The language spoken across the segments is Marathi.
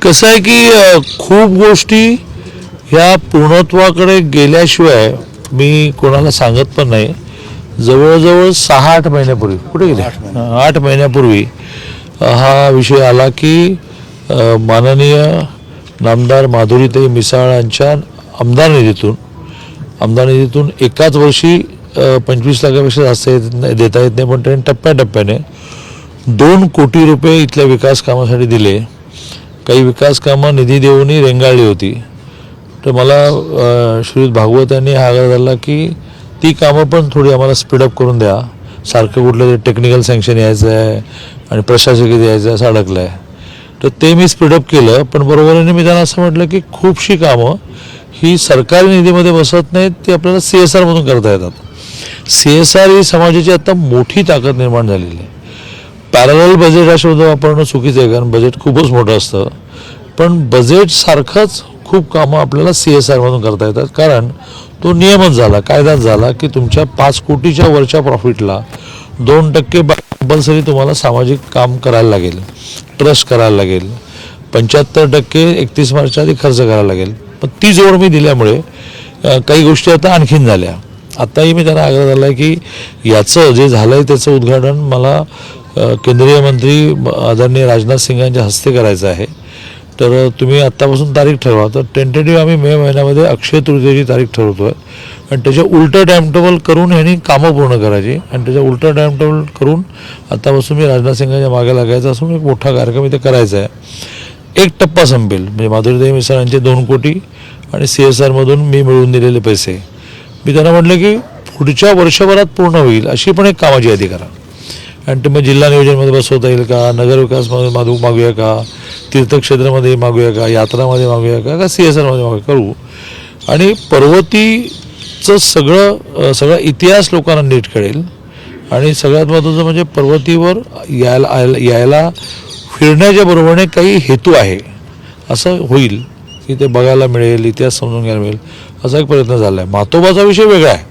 कसं आहे की खूप गोष्टी ह्या पूर्णत्वाकडे गेल्याशिवाय मी कोणाला सांगत पण नाही. जवळजवळ 6-8 महिन्यापूर्वी कुठे गेले 8 महिन्यापूर्वी हा विषय आला की माननीय नामदार माधुरीताई मिसाळ यांच्या आमदार निधीतून एकाच वर्षी 25 लाखापेक्षा जास्त देता येत नाही, पण त्यांनी टप्प्याटप्प्याने 2 कोटी रुपये इथल्या विकास कामासाठी दिले. काही विकास कामं निधी देऊनही रेंगाळली होती. तर मला श्रीयुत भागवत यांनी हा आग्रह धरला की ती कामं पण थोडी आम्हाला स्पीडअप करून द्या. सारखं कुठलं तरी टेक्निकल सँक्शन यायचं आहे आणि प्रशासकीय यायचं आहे, असं अडकलं आहे. तर ते मी स्पीडअप केलं. पण बरोबरीने मी त्यांना असं म्हटलं की खूपशी कामं ही सरकारी निधीमध्ये बसत नाहीत, ती आपल्याला CSR मधून करता येतात. CSR ही समाजाची आता मोठी ताकद निर्माण झालेली आहे. पॅरलल बजेट हा शब्द वापरणं चुकीचं आहे, कारण बजेट खूपच मोठं असतं. पण बजेटसारखंच खूप कामं आपल्याला CSR मधून करता येतात, कारण तो नियमच झाला, कायदाच झाला की तुमच्या 5 कोटीच्या वरच्या प्रॉफिटला 2% कंपल्सरी तुम्हाला सामाजिक काम करायला लागेल, ट्रस्ट करायला लागेल. 75% 31 मार्चच्या आधी खर्च करायला लागेल. पण ती जोड मी दिल्यामुळे काही गोष्टी आता आणखीन झाल्या. आताही मी त्यांना आग्रह धरला की याचं जे झालं आहे त्याचं उद्घाटन मला केंद्रीय मंत्री आदरणीय राजनाथ सिंग यांच्या हस्ते करायचं आहे. तर तुम्ही आत्तापासून तारीख ठरवा. तर टेंटेटिव्ह आम्ही मे महिन्यामध्ये अक्षय तृतीयेची तारीख ठरवतो आहे आणि त्याच्या उलटं टाईमटेबल करून ह्यांनी कामं पूर्ण करायची आणि त्याच्या उलटं टाईमटेबल करून आत्तापासून मी राजनाथ सिंगांच्या मागे लागायचं असून एक मोठा कार्यक्रम इथे करायचा आहे. एक टप्पा संपेल म्हणजे माधुरीताई मिसाळ यांचे 2 कोटी आणि CSR मधून मी मिळवून दिलेले पैसे. मी त्यांना म्हटलं की पुढच्या वर्षभरात पूर्ण होईल अशी पण एक कामाची यादी करा आणि ते मग जिल्हा नियोजनमध्ये बसवता येईल का, नगरविकासमध्ये मागूया का, तीर्थक्षेत्रामध्ये मागूया का, यात्रामध्ये मागूया का CSRमध्ये मागूया करू. आणि पर्वतीचं सगळा इतिहास लोकांना नीट कळेल. आणि सगळ्यात महत्त्वाचं म्हणजे पर्वतीवर यायला फिरण्याच्या बरोबरीने काही हेतू आहे असं होईल की ते बघायला मिळेल, इतिहास समजून घ्यायला मिळेल, असा एक प्रयत्न झाला आहे. म्हातोबाचा विषय वेगळा आहे.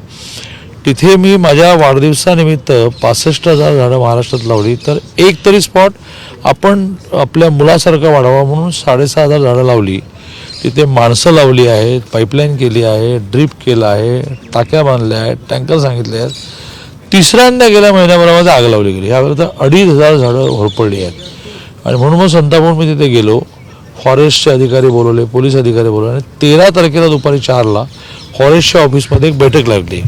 तिथे मी माझ्या वाढदिवसानिमित्त 65,000 झाडं महाराष्ट्रात लावली. तर एक तरी स्पॉट आपण आपल्या मुलासारखं वाढावा म्हणून 6,500 झाडं लावली. तिथे माणसं लावली आहेत, पाईपलाईन केली आहे, ड्रीप केलं आहे, टाक्या बांधल्या आहेत, टँकर सांगितले आहेत. तिसऱ्यांदा गेल्या महिन्याभरामध्ये आग लावली गेली. यावेळी तर 2,500 झाडं होरपडली आहेत. आणि म्हणून मग संतापून मी तिथे गेलो. फॉरेस्टचे अधिकारी बोलवले, पोलीस अधिकारी बोलवले आणि 13 तारखेला दुपारी 4ला फॉरेस्टच्या ऑफिसमध्ये एक बैठक लागली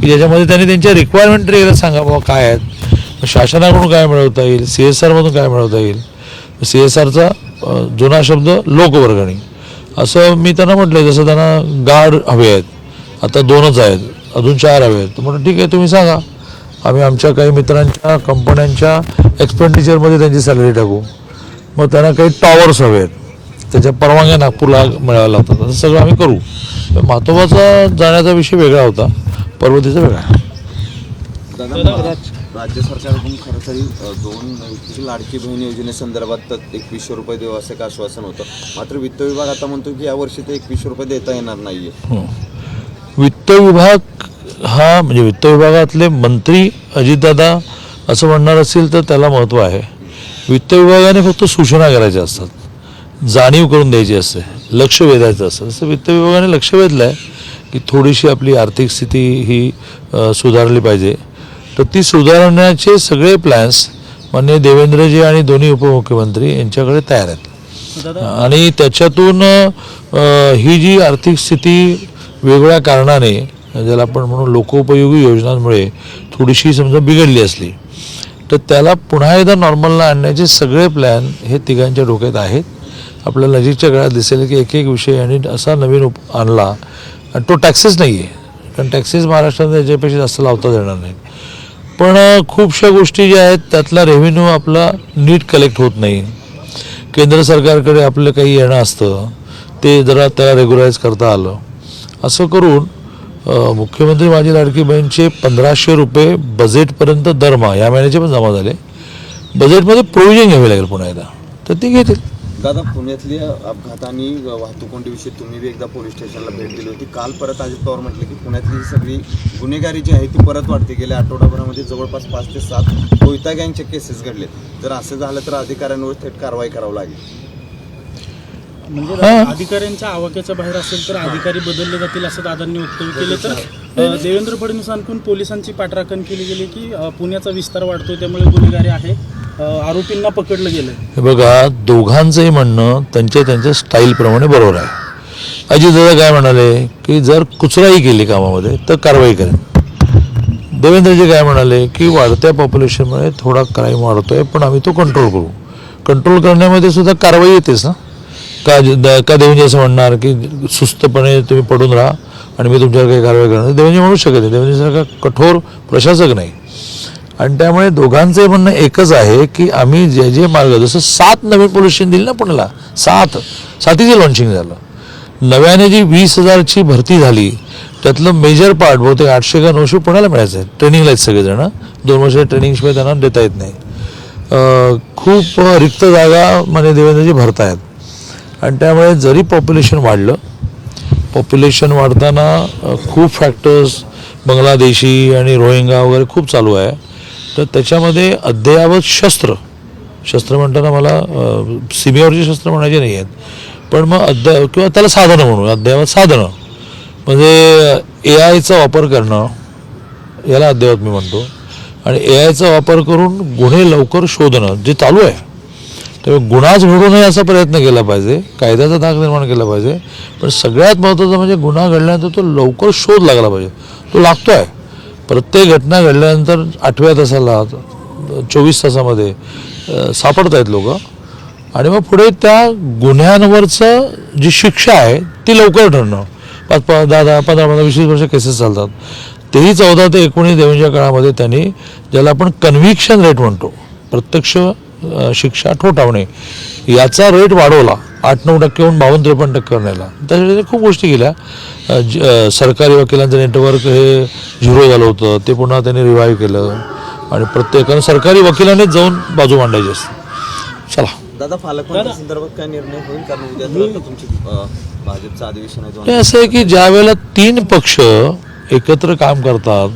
की ज्याच्यामध्ये त्यांनी त्यांच्या रिक्वायरमेंट तरी सांगा बाबा काय आहेत, शासनाकडून काय मिळवता येईल, CSR मधून काय मिळवता येईल. CSRचा जुना शब्द लोकवर्गणी असं मी त्यांना म्हटलं. जसं त्यांना गार्ड हवे आहेत, आता 2च आहेत, अजून 4 हवे आहेत. म्हटलं ठीक आहे तुम्ही सांगा, आम्ही आमच्या काही मित्रांच्या कंपन्यांच्या एक्सपेंडिचरमध्ये त्यांची सॅलरी टाकू. मग त्यांना काही टॉवर्स हवे आहेत, त्याच्या परवानग्या नागपूरला मिळायला लागतात, असं सगळं आम्ही करू. म्हातोबाचा जाण्याचा विषय वेगळा होता, पर्वतीचा वेगळा. राज्य सरकारकडून खरं तरी 2 लाडकी बहीण योजनेसंदर्भात 2100 रुपये देऊ असं एक आश्वासन होतं. मात्र वित्त विभाग आता म्हणतो की यावर्षी ते 2100 रुपये देता येणार नाहीये. वित्त विभाग हा म्हणजे वित्त विभागातले मंत्री अजितदादा असं म्हणणार असतील तर त्याला महत्त्व आहे. वित्त विभागाने फक्त सूचना करायच्या असतात, जाणीव करून द्यायची असते, लक्ष वेधायचं असतं. तसं वित्त विभागाने लक्ष वेधलं आहे की थोडीशी आपली आर्थिक स्थिती ही सुधारली पाहिजे. तर ती सुधारण्याचे सगळे प्लॅन्स माननीय देवेंद्रजी आणि दोन्ही उपमुख्यमंत्री यांच्याकडे तयार आहेत. आणि त्याच्यातून ही जी आर्थिक स्थिती वेगवेगळ्या कारणाने ज्याला आपण म्हणून लोकोपयोगी योजनांमुळे थोडीशी समजा बिघडली असली तर त्याला पुन्हा एकदा नॉर्मलला आणण्याचे सगळे प्लॅन हे तिघांच्या डोक्यात आहेत. आपल्याला नजीकच्या काळात दिसेल की एक विषय आणि असा नवीन आणला आणि तो टॅक्सेस नाही आहे, कारण टॅक्सेस महाराष्ट्रात याच्यापेक्षा जास्त लावता येणार नाहीत. पण खूपशा गोष्टी ज्या आहेत त्यातला रेव्हेन्यू आपला नीट कलेक्ट होत नाही. केंद्र सरकारकडे आपलं काही येणं असतं ते जरा त्याला रेग्युलाइज करता आलं. असं करून मुख्यमंत्री माझी लाडकी बहीणचे 1,500 रुपये बजेटपर्यंत दरमहा या महिन्याचे पण जमा झाले. बजेटमध्ये प्रोव्हिजन घ्यावी लागेल पुन्हा एकदा, तर ते घेतील. दादा, पुण्यातल्या अपघात आणि वाहतूक कोंडीविषयी तुम्ही एकदा पोलीस स्टेशनला भेट दिली होती. काल परत अजित पवार म्हटले की पुण्यातली सगळी गुन्हेगारी जी आहे ती परत वाढते. गेल्या आठवडाभरामध्ये जवळपास 5 ते 7 कोयता गँगचे केसेस घडलेत. जर असं झालं तर अधिकाऱ्यांवर थेट कारवाई करावी लागेल. म्हणजे अधिकाऱ्यांच्या आवाक्याच्या बाहेर असेल तर अधिकारी बदलले जातील असं दादांनी वक्तव्य केले. तर देवेंद्र फडणवीसांकडून पोलिसांची पाठराखण केली गेली की पुण्याचा विस्तार वाढतोय त्यामुळे गुन्हेगारी आहे, आरोपींना पकडलं गेलं. हे बघा, दोघांचंही म्हणणं त्यांच्या स्टाईलप्रमाणे बरोबर आहे. अजितदादा काय म्हणाले की जर कुचराई केली कामामध्ये तर कारवाई करेन. देवेंद्रजी काय म्हणाले की वाढत्या पॉप्युलेशनमुळे थोडा क्राईम वाढतोय पण आम्ही तो कंट्रोल करू. कंट्रोल करण्यामध्ये सुद्धा कारवाई येतेच ना. का देवेंद्र असं म्हणणार की सुस्तपणे तुम्ही पडून राहा आणि मी तुमच्यावर काही कारवाई करणार? देवेंद्र म्हणू शकत नाही, देवेंद्रसारखा कठोर प्रशासक नाही. आणि त्यामुळे दोघांचंही म्हणणं एकच आहे की आम्ही जे मार्ग, जसं 7 नवीन पोलीस स्टेशन दिली ना पुण्याला, 7चं लॉन्चिंग झालं. नव्याने जी 20,000ची भरती झाली त्यातलं मेजर पार्ट बहुतेक 800 का 900 पुण्याला मिळायचं आहे. ट्रेनिंगला आहेत सगळेजण, 2 वर्ष ट्रेनिंगशिवाय त्यांना देता येत नाही. खूप रिक्त जागा म्हणजे देवेंद्रजी भरतायत. आणि त्यामुळे जरी पॉप्युलेशन वाढलं, पॉप्युलेशन वाढताना खूप फॅक्टर्स बांगलादेशी आणि रोहिंगा वगैरे खूप चालू आहे. तर त्याच्यामध्ये अद्ययावत शस्त्र म्हणताना मला सीमेवरची शस्त्र म्हणायची नाही आहेत, पण मग किंवा त्याला साधनं म्हणू, अद्ययावत साधनं म्हणजे AI चा वापर करणं, याला अद्ययावत मी म्हणतो. आणि AI चा वापर करून गुन्हे लवकर शोधणं जे चालू आहे. त्यामुळे गुन्हाच घडू नये असा प्रयत्न केला पाहिजे, कायद्याचा धाक निर्माण केला पाहिजे. पण सगळ्यात महत्त्वाचं म्हणजे गुन्हा घडल्यानंतर तो लवकर शोध लागला पाहिजे. तो लागतो आहे. प्रत्येक घटना घडल्यानंतर 8व्या तासाला 24 तासामध्ये सापडत आहेत लोक. आणि मग पुढे त्या गुन्ह्यांवरचं जी शिक्षा आहे ती लवकर ठरणं. 5, 10, 15, 20 वर्ष केसेस चालतात. तेही 14 ते 19 देवेंद्रच्या काळामध्ये त्यांनी, ज्याला आपण कन्व्हिक्शन रेट म्हणतो, प्रत्यक्ष शिक्षा ठोठावणे, याचा रेट वाढवला 8-9%हून 52-53% करण्याला. त्यासाठी खूप गोष्टी केल्या. सरकारी वकिलांचं नेटवर्क हे झिरो झालं होतं, ते पुन्हा त्यांनी रिवाईव्ह केलं. आणि प्रत्येकानं सरकारी वकिलानेच जाऊन बाजू मांडायची असते. चला दादा, पालकमंत्री संदर्भात काय निर्णय होईल? कारण उद्या तर आता तुमची भाजपचं अधिवेशन आहे. हे असं आहे की ज्या वेळेला 3 पक्ष एकत्र काम करतात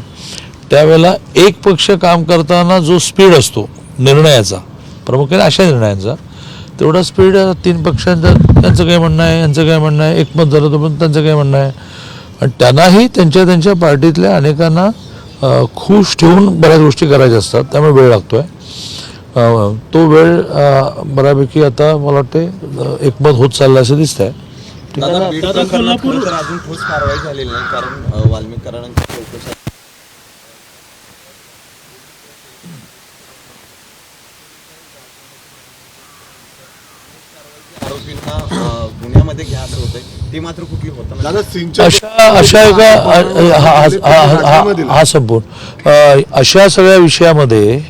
त्यावेळेला एक पक्ष काम करताना जो स्पीड असतो निर्णयाचा, प्रामुख्याने अशा निर्णयांचा, तेवढा स्पीड 3 पक्षांचा, त्यांचं काय म्हणणं आहे, यांचं काय म्हणणं आहे, एकमत झालं होतं पण त्यांचं काय म्हणणं आहे. आणि त्यांनाही त्यांच्या पार्टीतल्या अनेकांना खुश ठेवून बऱ्याच गोष्टी करायच्या असतात. त्यामुळे वेळ लागतो आहे. तो वेळ बऱ्यापैकी आता मला वाटते एकमत होत चाललं असं दिसत आहे. दादा, बीड प्रकरणात खरं तर अजून ठोस कारवाई झालेली नाही, कारण वाल्मिक कराडांची चौकशी आरोपींना गुन्ह्यामध्ये घ्यायचं होतंय, ती मात्र कुठली होतं दादा अशा एका हा संपूर्ण अशा सगळ्या विषयामध्ये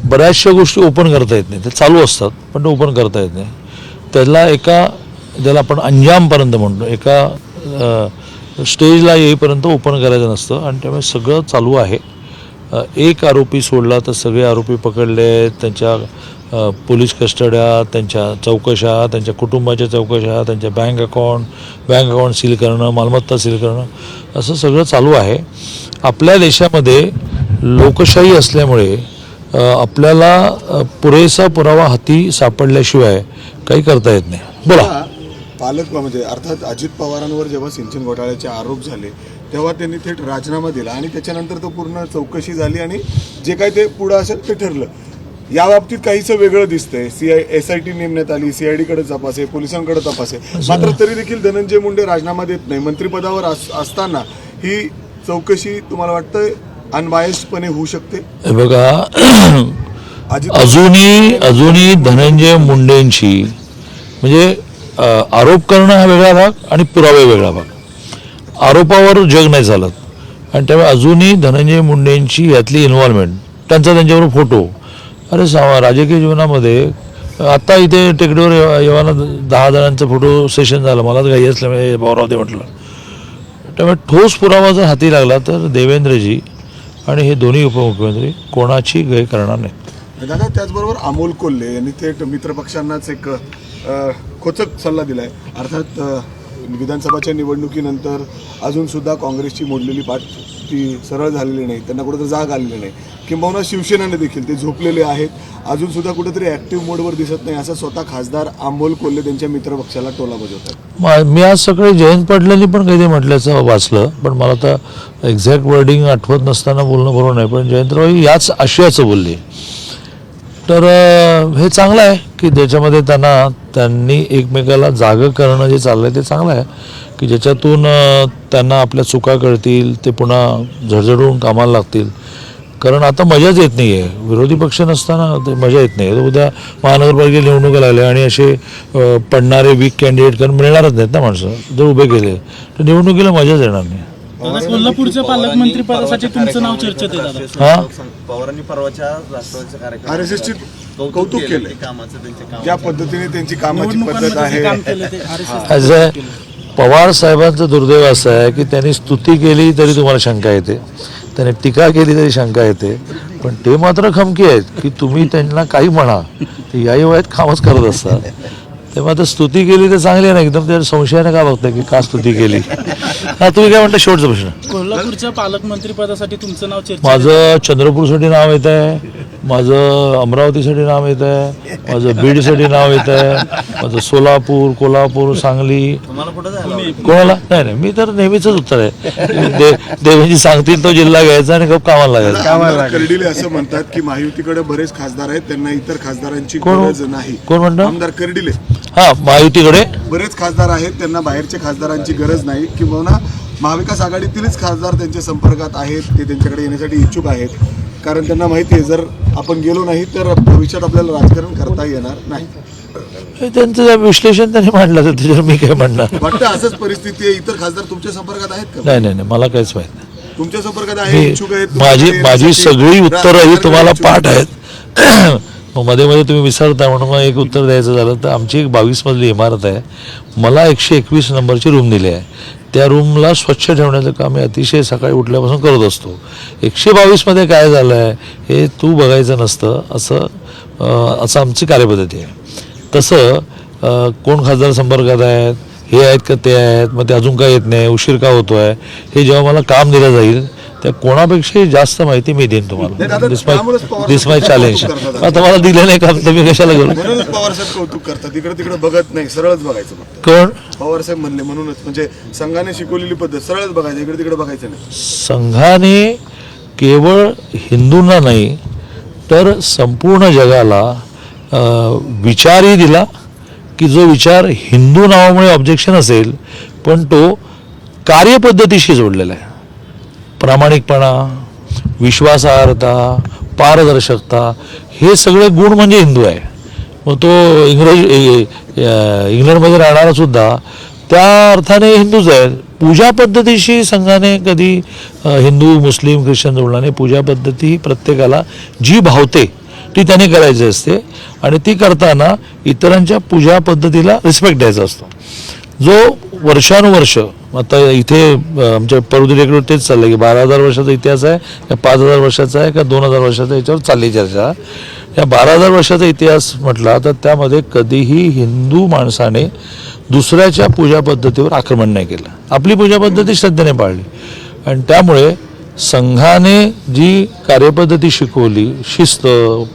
बऱ्याचशा गोष्टी ओपन करता येत नाही. ते चालू असतात पण ते ओपन करता येत नाही. त्याला ज्याला आपण अंजामपर्यंत म्हणतो, एका स्टेजला येईपर्यंत ओपन करायचं नसतं. आणि त्यामुळे सगळं चालू आहे. एक आरोपी सोडला तर सगळे आरोपी पकडले, त्यांच्या पोलीस कस्टड्या, त्यांच्या चौकशा, त्यांच्या कुटुंबाच्या चौकशा, त्यांच्या बँक अकाउंट सील करणं, मालमत्ता सील करणं, असं सगळं चालू आहे. आपल्या देशामध्ये लोकशाही असल्यामुळे आपल्याला पुरेसा पुरावा हाती सापडल्याशिवाय काही करता येत नाही. बोला. पालक म्हणजे अर्थात अजित पवारांवर जेव्हा सिंचन घोटाळ्याचे आरोप झाले तेव्हा त्यांनी थेट राजीनामा दिला आणि त्याच्यानंतर तो पूर्ण चौकशी झाली आणि जे काही ते पुढं असेल ते ठरलं. या बाबतीत काहीसं वेगळं दिसतंय. SIT नेमण्यात आली, CID कडे तपास आहे, पोलिसांकडे तपास आहे, मात्र तरी देखील धनंजय मुंडे राजीनामा देत नाही. मंत्रिपदावर असताना ही चौकशी तुम्हाला वाटतं अनबायस्डपणे होऊ शकते? बघा, अजूनही धनंजय मुंडेंची म्हणजे आरोप करणं हा वेगळा भाग आणि पुरावे वेगळा भाग. आरोपावर जग नाही चालत. आणि त्यामुळे अजूनही धनंजय मुंडेंची यातली इन्व्हॉल्वमेंट, त्यांच्याबरोबर फोटो, अरे राजकीय जीवनामध्ये आत्ता इथे टेकडीवर येवाना 10 जणांचं फोटो सेशन झालं. मलाच घाई असल्यामुळे भाऊराव दे म्हटलं. त्यामुळे ठोस पुरावा जर हाती लागला तर देवेंद्रजी आणि हे दोन्ही उपमुख्यमंत्री कोणाची गय करणार नाहीत. दादा, त्याचबरोबर अमोल कोल्हे यांनी थेट मित्रपक्षांनाच एक खोचक सल्ला दिलाय. अर्थात विधानसभाच्या निवडणुकीनंतर अजूनसुद्धा काँग्रेसची मोडलेली पाठ ती सरळ झालेली नाही, त्यांना कुठेतरी जाग आलेली नाही. किंबहुना शिवसेनेने देखील ते झोपलेले आहेत, अजूनसुद्धा कुठेतरी ॲक्टिव्ह मोडवर दिसत नाही, असं स्वतः खासदार अमोल कोल्हे त्यांच्या मित्रपक्षाला टोला बजावतात. मी आज सकाळी जयंत पाटलांनी पण काही म्हटल्याचं वाचलं, पण मला तर एक्झॅक्ट वर्डिंग आठवत नसताना बोलणं बरोबर नाही, पण जयंतराव याच आशयाचं बोलले. तर हे चांगलं आहे की त्याच्यामध्ये त्यांनी एकमेकाला जागं करणं जे चाललं आहे ते चांगलं आहे की ज्याच्यातून त्यांना आपल्या चुका कळतील, ते पुन्हा झडझडून कामाला लागतील. कारण आता मजाच येत नाही आहे, विरोधी पक्ष नसताना ते मजा येत नाही. उद्या महानगरपालिका निवडणुका लागल्या आणि असे पडणारे वीक कॅन्डिडेट कारण मिळणारच नाहीत ना माणसं, जर उभे केले तर निवडणुकीला मजाच येणार नाही. दादा, कोल्हापूरच्या पालकमंत्री पदासाठी तुमचं नाव चर्चेत आहे दादा. हां, पवारांनी परवाच्या राष्ट्रवादीच्या कार्यक्रमात RSS ची कौतुक केलं कामाचं त्यांचे काम ज्या पद्धतीने त्यांची कामाची पद्धत निवडणुकांमध्ये आहे. जे काम केलं ते RSS असं आहे, पवार साहेबांचं दुर्दैव असं आहे की त्यांनी स्तुती केली तरी तुम्हाला शंका येते, त्याने टीका केली तरी शंका येते, पण ते मात्र खमकी आहेत की तुम्ही त्यांना काही म्हणा ते याही वयात कामच करत असतात. तेव्हा तर स्तुती केली तर चांगली आहे ना, एकदम त्या संशयाने का बघताय की का स्तुती केली. हा, तुम्ही काय म्हणता शेवटचा प्रश्न? कोल्हापूरच्या पालकमंत्री पदासाठी तुमचं नाव चर्चेत आहे. माझं चंद्रपूरसाठी नाव येत आहे, माझं अमरावतीसाठी नाव येत आहे, माझं बीडसाठी नाव येत आहे, माझं सोलापूर, कोल्हापूर, सांगली. तुम्हाला कुठं जायला कोणाला नाही, मी तर नेहमीच उत्तर आहे, देवेंजी सांगतील तो जिल्हा घ्यायचा आणि खूप कामाला लागायचं. आमदार कर्डिले असं म्हणतात की महायुतीकडे बरेच खासदार आहेत, त्यांना इतर खासदारांची कोण? गरज नाही. कोण म्हणतं? आमदार कर्डिले हा, महायुतीकडे बरेच खासदार आहेत, त्यांना बाहेरच्या खासदारांची गरज नाही, किंवा महाविकास आघाडीतीलच खासदार त्यांच्या संपर्कात आहेत, ते त्यांच्याकडे येण्यासाठी इच्छुक आहेत. कारण त्यांना माहिती आहे जर आपण गेलो नाही तर भविष्यात आपल्याला राजकारण करता येणार नाही. हे त्यांचं विश्लेषण त्यांनी मांडलं तर त्याच्यावर मी काय म्हणणार. वाटतं असंच परिस्थिती आहे. इतर खासदार तुमच्या संपर्कात आहेत का? नाही, मला काहीच माहित नाही. तुमच्या संपर्कात आहे, इच्छुक आहेत? माझी सगळी उत्तरं ही तुम्हाला पाठ आहेत. मग मध्ये तुम्ही विसरता म्हणून मग एक उत्तर द्यायचं झालं तर आमची एक 22 मजली इमारत आहे, मला 121 नंबरची रूम दिली आहे. त्या रूमला स्वच्छ ठेवण्याचं काम मी अतिशय सकाळी उठल्यापासून करत असतो. 122 मध्ये काय झालं आहे हे तू बघायचं नसतं, असं आमची कार्यपद्धती आहे. तसं कोण खासदार संपर्कात आहेत, हे आहेत का ते आहेत, मग ते अजून काय येत नाही, उशीर का होतो आहे, हे जेव्हा मला काम दिलं जाईल त्या कोणापेक्षाही जास्त माहिती मी देईन तुम्हाला. दिस माय चॅलेंज. आता मला दिलं नाही काम तर मी कशाला करू. म्हणूनच पवार साहेब कौतुक करतात, इकडे तिकडे बघत नाही, सरळच बघायचं फक्त. कोण? पवार साहेब म्हणले म्हणूनच, म्हणजे संघाने शिकवलेली पद्धत सरळच बघायचं, इकडे तिकडे बघायचं नाही. संघाने केवळ हिंदूंना नाही तर संपूर्ण जगाला विचारही दिला की जो विचार हिंदू नावामुळे ऑब्जेक्शन असेल पण तो कार्यपद्धतीशी जोडलेला आहे. प्रामाणिकपणा, विश्वासार्हता, पारदर्शकता हे सगळे गुण म्हणजे हिंदू आहे. मग तो इंग्लंडमध्ये राहणारा सुद्धा त्या अर्थाने हिंदूच आहे. पूजा पद्धतीशी संघाने कधी हिंदू, मुस्लिम, ख्रिश्चन जोडला नाही. पूजा पद्धती ही प्रत्येकाला जी भावते ती त्याने करायची असते आणि ती करताना इतरांच्या पूजा पद्धतीला रिस्पेक्ट द्यायचा असतो. जो वर्षानुवर्ष आता इथे आमच्या परुदिरेकडे तेच चाललं की 12,000 वर्षाचा इतिहास आहे का 5,000 वर्षाचा आहे का 2,000 वर्षाचा, याच्यावर चालली चर्चा. या 12,000 वर्षाचा इतिहास म्हटला तर त्यामध्ये कधीही हिंदू माणसाने दुसऱ्याच्या पूजा पद्धतीवर आक्रमण नाही केलं. आपली पूजा पद्धती श्रद्धेने पाळली आणि त्यामुळे संघाने जी कार्यपद्धती शिकवली, शिस्त,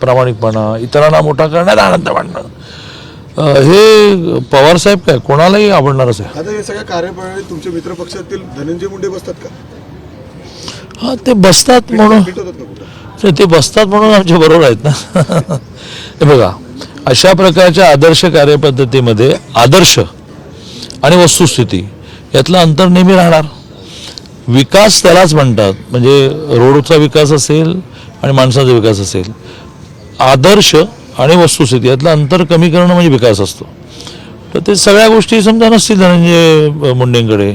प्रामाणिकपणा, इतरांना मोठा करण्यात आनंद मानणं, हे पवारसाहेब काय कोणालाही आवडणारच आहे. आता या सगळ्या कार्यप्रणाली तुमच्या मित्रपक्षातील धनंजय मुंडे बसतात का? हां, ते बसतात म्हणून भेट होतात का कुठं? ते बसतात म्हणून आमच्या बरोबर आहेत ना. हे बघा, अशा प्रकारच्या आदर्श कार्यपद्धतीमध्ये आदर्श आणि वस्तुस्थिती यातलं अंतर नेहमी राहणार. विकास त्यालाच म्हणतात, म्हणजे रोडचा विकास असेल आणि माणसाचा विकास असेल, आदर्श आणि वस्तुस्थिती यातलं अंतर कमी करणं म्हणजे विकास असतो. तर ते सगळ्या गोष्टी समजा नसतील धनंजय मुंडेंकडे,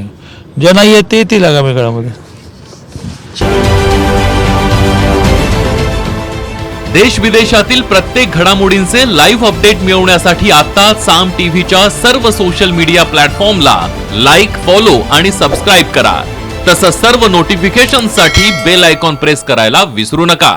ज्या नाही आहेत ते येतील आगामी काळामध्ये. देश विदेशातील प्रत्येक घडामोडींचे लाईव्ह अपडेट मिळवण्यासाठी आता साम टीव्हीच्या सर्व सोशल मीडिया प्लॅटफॉर्मला लाईक, फॉलो आणि सबस्क्राईब करा. तसंच सर्व नोटिफिकेशनसाठी बेल आयकॉन प्रेस करायला विसरू नका.